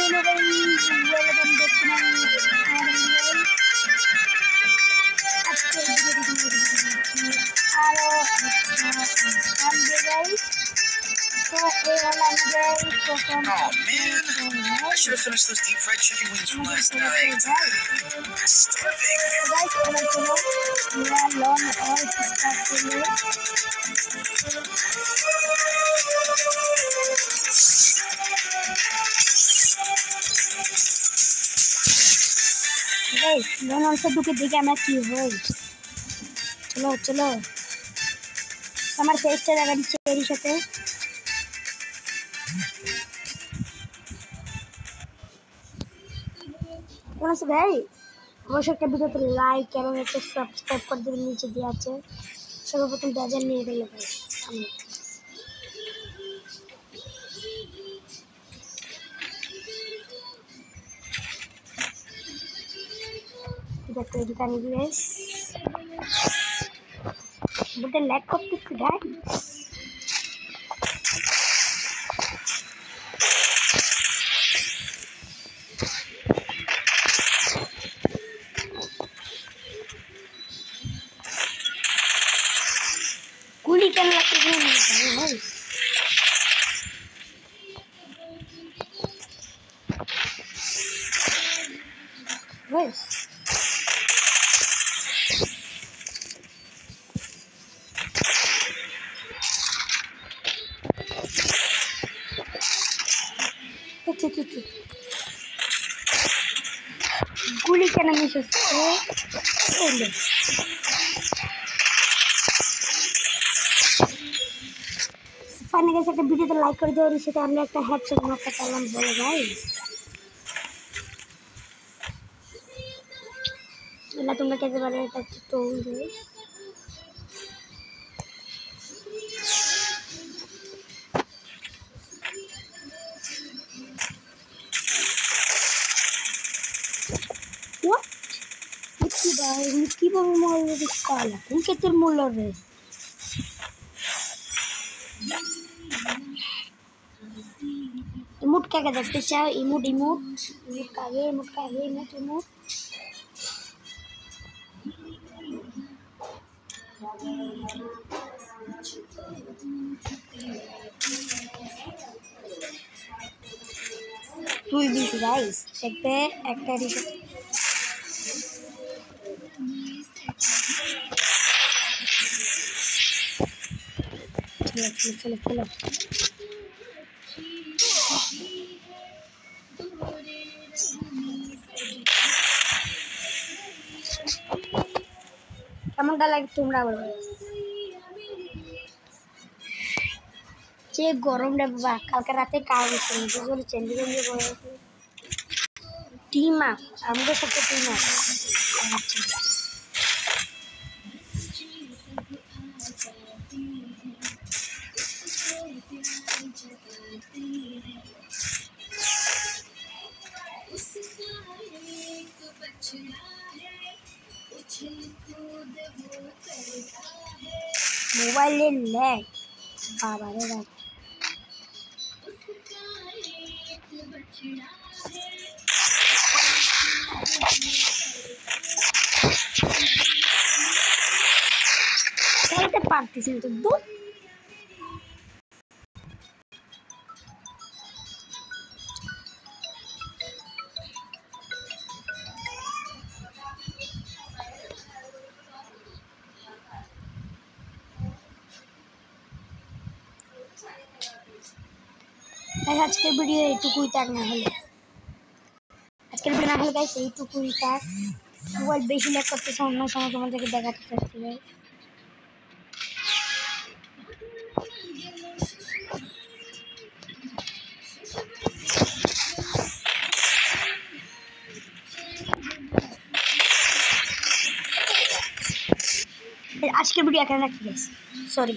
Hello guys, welcome back to my channel. आज के video आरो संडे गाइस। तो ये वाला मुझे perform I should have finished those deep fried chicken wings from last night. I'm starving. Guys अगर चलो मेरा लॉन और स्टार्ट कर लो। गाइस लॉन और से दुखे देखে আমরা কি হই। চলো চলো আমার ফেসটা লাগা দিচ্ছে এর সাথে। কোন আছে ভাই? অবশ্যই একটা ভিডিওতে লাইক এবং একটা সাবস্ক্রাইব করে দেবেন, নিচে দেওয়া আছে। সর্বপ্রথম বাজার নিয়ে গেলে ভাই আমি এটা তৈরি করে নিবি গাইস। বুটে ল্যাগ করতেছি গাইস। গুলি কেন লাগতেছে গাইস? গাইস গুলি কেন মিস হচ্ছে? ফাইনালি গাইস একটা ভিডিওতে লাইক করে দেওয়ার সাথে আমরা একটা হেডশট মারতে পারলাম বলে গাইস। এটা তোমরা খেতে পারো, এটা তো গাইস। What? Mickey भाई मिक्की बाबू मोल दिखाला तुम कितने मोल रे इमोट क्या कहते हैं चाहे इमोट इमोट इमोट का ये इमोट इमोट तू भी गाइस देखते हैं एक्टर चलो चलो কেমনটা লাগে তোমরা বলো। যে গরমটা বাবা কালকে রাতে কাজ করেছেন টিম আপ আমাদের সাথে টিম আপ মোবাইলের ল্যাগ বাবা রে বাবা। খেলতে পারতেছি না তো দূর। আজকের ভিডিও এইটুকুই থাক, না হলে আজকের ভিডিও না হলে গাইস এইটুকুই থাক। মোবাইল বেশি ল্যাগ করতেছে, অন্য সময় তোমাদেরকে দেখাতে চাচ্ছি গাইস। আজকের ভিডিও এখানে রাখি গাইস, সরি।